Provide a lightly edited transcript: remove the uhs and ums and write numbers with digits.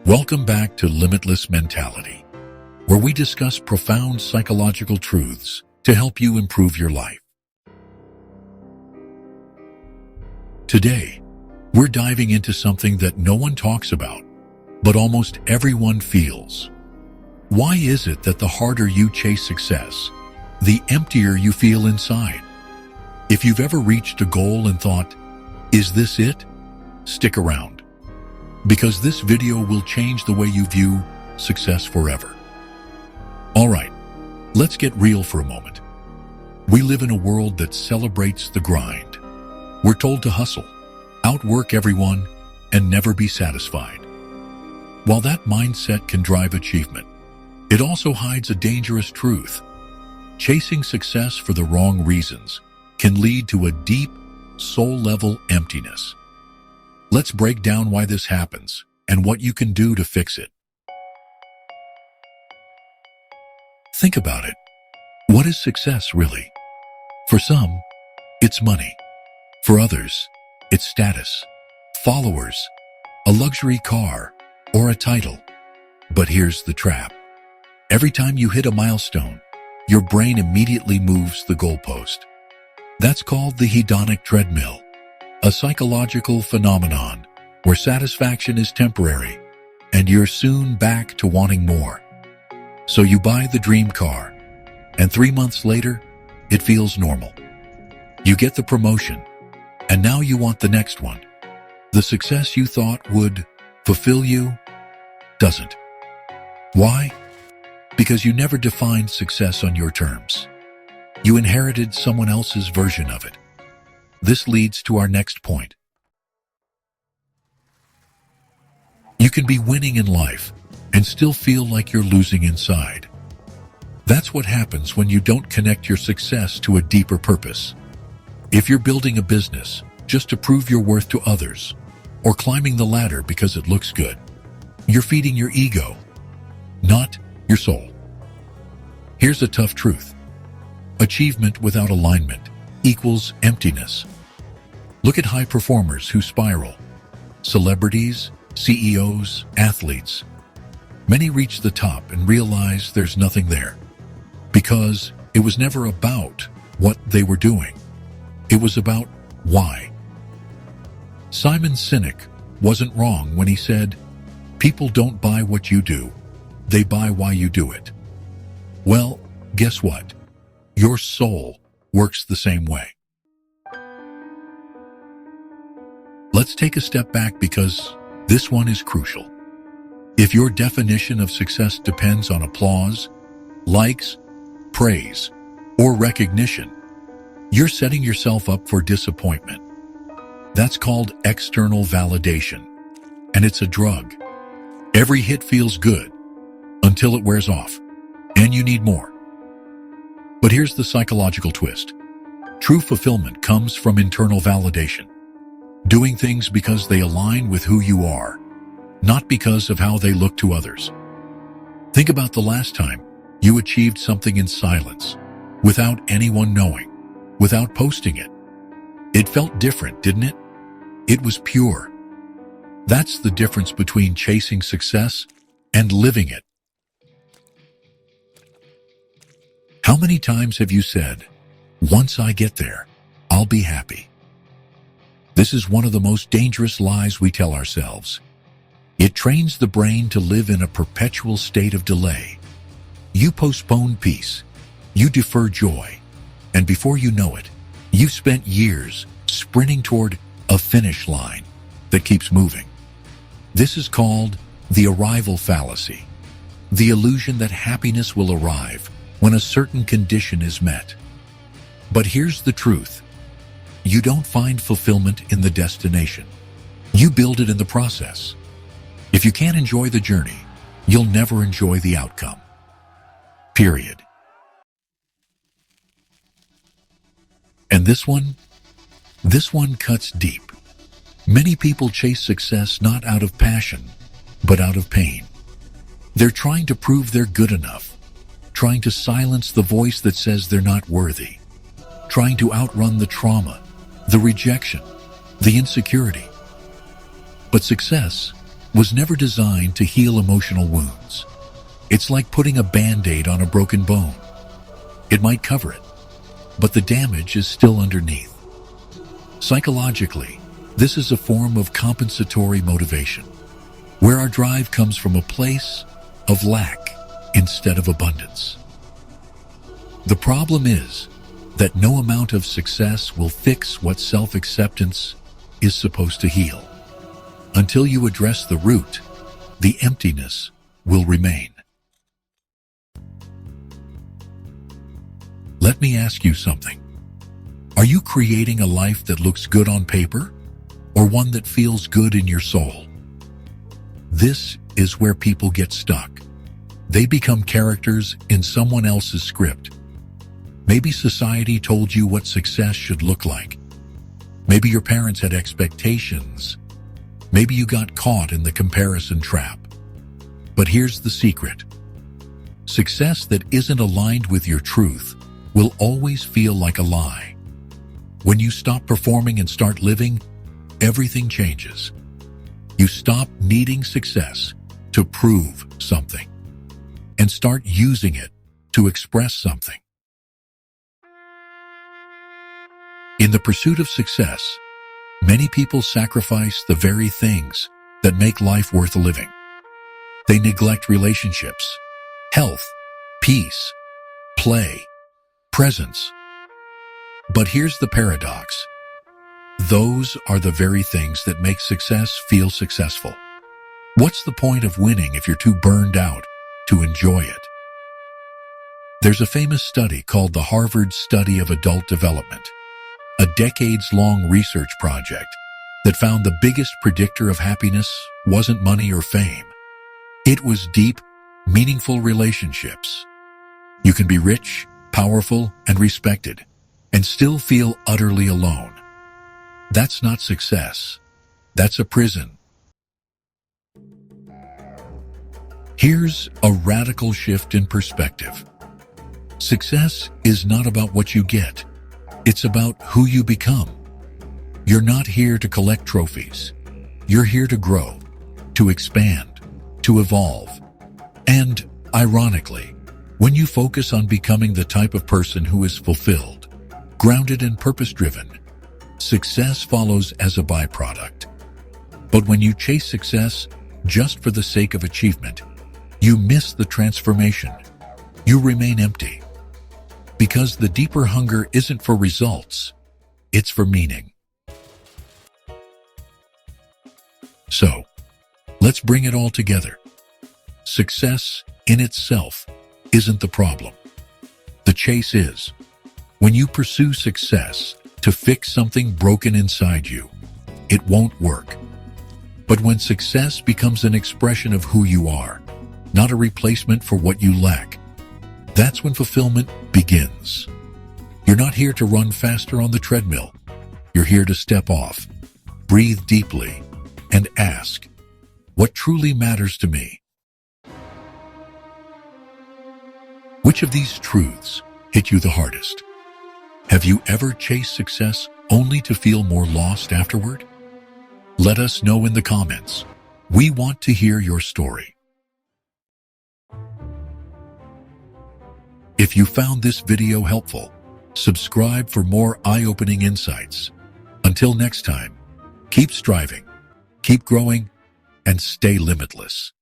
Welcome back to Limitless Mentality, where we discuss profound psychological truths to help you improve your life. Today, we're diving into something that no one talks about, but almost everyone feels. Why is it that the harder you chase success, the emptier you feel inside? If you've ever reached a goal and thought, "Is this it?" Stick around, because this video will change the way you view success forever. All right, let's get real for a moment. We live in a world that celebrates the grind. We're told to hustle, outwork everyone, and never be satisfied. While that mindset can drive achievement, it also hides a dangerous truth. Chasing success for the wrong reasons can lead to a deep, soul-level emptiness. Let's break down why this happens and what you can do to fix it. Think about it. What is success really? For some, it's money. For others, it's status, followers, a luxury car, or a title. But here's the trap. Every time you hit a milestone, your brain immediately moves the goalpost. That's called the hedonic treadmill, a psychological phenomenon where satisfaction is temporary and you're soon back to wanting more. So you buy the dream car, and 3 months later, it feels normal. You get the promotion, and now you want the next one. The success you thought would fulfill you doesn't. Why? Because you never defined success on your terms. You inherited someone else's version of it. This leads to our next point. You can be winning in life and still feel like you're losing inside. That's what happens when you don't connect your success to a deeper purpose. If you're building a business just to prove your worth to others, or climbing the ladder because it looks good, you're feeding your ego, not your soul. Here's a tough truth. Achievement without alignment equals emptiness. Look at high performers who spiral. Celebrities, CEOs, athletes. Many reach the top and realize there's nothing there, because it was never about what they were doing. It was about why. Simon Sinek wasn't wrong when he said, "People don't buy what you do, they buy why you do it." Well, guess what? Your soul works the same way. Let's take a step back because this one is crucial. If your definition of success depends on applause, likes, praise, or recognition, you're setting yourself up for disappointment. That's called external validation, and it's a drug. Every hit feels good until it wears off, and you need more. But here's the psychological twist. True fulfillment comes from internal validation. Doing things because they align with who you are, not because of how they look to others. Think about the last time you achieved something in silence, without anyone knowing, without posting it. It felt different, didn't it? It was pure. That's the difference between chasing success and living it. How many times have you said, "Once I get there, I'll be happy"? This is one of the most dangerous lies we tell ourselves. It trains the brain to live in a perpetual state of delay. You postpone peace, you defer joy, and before you know it, you've spent years sprinting toward a finish line that keeps moving. This is called the arrival fallacy, the illusion that happiness will arrive when a certain condition is met. But here's the truth. You don't find fulfillment in the destination. You build it in the process. If you can't enjoy the journey, you'll never enjoy the outcome. Period. And this one cuts deep. Many people chase success not out of passion, but out of pain. They're trying to prove they're good enough, trying to silence the voice that says they're not worthy, trying to outrun the trauma, the rejection, the insecurity. But success was never designed to heal emotional wounds. It's like putting a Band-Aid on a broken bone. It might cover it, but the damage is still underneath. Psychologically, this is a form of compensatory motivation, where our drive comes from a place of lack instead of abundance. The problem is that no amount of success will fix what self-acceptance is supposed to heal. Until you address the root, the emptiness will remain. Let me ask you something. Are you creating a life that looks good on paper, or one that feels good in your soul? This is where people get stuck. They become characters in someone else's script. Maybe society told you what success should look like. Maybe your parents had expectations. Maybe you got caught in the comparison trap. But here's the secret. Success that isn't aligned with your truth will always feel like a lie. When you stop performing and start living, everything changes. You stop needing success to prove something and start using it to express something. In the pursuit of success, many people sacrifice the very things that make life worth living. They neglect relationships, health, peace, play, presence. But here's the paradox. Those are the very things that make success feel successful. What's the point of winning if you're too burned out to enjoy it? There's a famous study called the Harvard Study of Adult Development, a decades-long research project that found the biggest predictor of happiness wasn't money or fame. It was deep, meaningful relationships. You can be rich, powerful, and respected, and still feel utterly alone. That's not success. That's a prison. Here's a radical shift in perspective. Success is not about what you get. It's about who you become. You're not here to collect trophies. You're here to grow, to expand, to evolve. And, ironically, when you focus on becoming the type of person who is fulfilled, grounded and purpose-driven, success follows as a byproduct. But when you chase success just for the sake of achievement, you miss the transformation. You remain empty. Because the deeper hunger isn't for results, it's for meaning. So, let's bring it all together. Success in itself isn't the problem. The chase is. When you pursue success to fix something broken inside you, it won't work. But when success becomes an expression of who you are, not a replacement for what you lack, that's when fulfillment begins. You're not here to run faster on the treadmill. You're here to step off, breathe deeply, and ask, what truly matters to me? Which of these truths hit you the hardest? Have you ever chased success only to feel more lost afterward? Let us know in the comments. We want to hear your story. If you found this video helpful, subscribe for more eye-opening insights. Until next time, keep striving, keep growing, and stay limitless.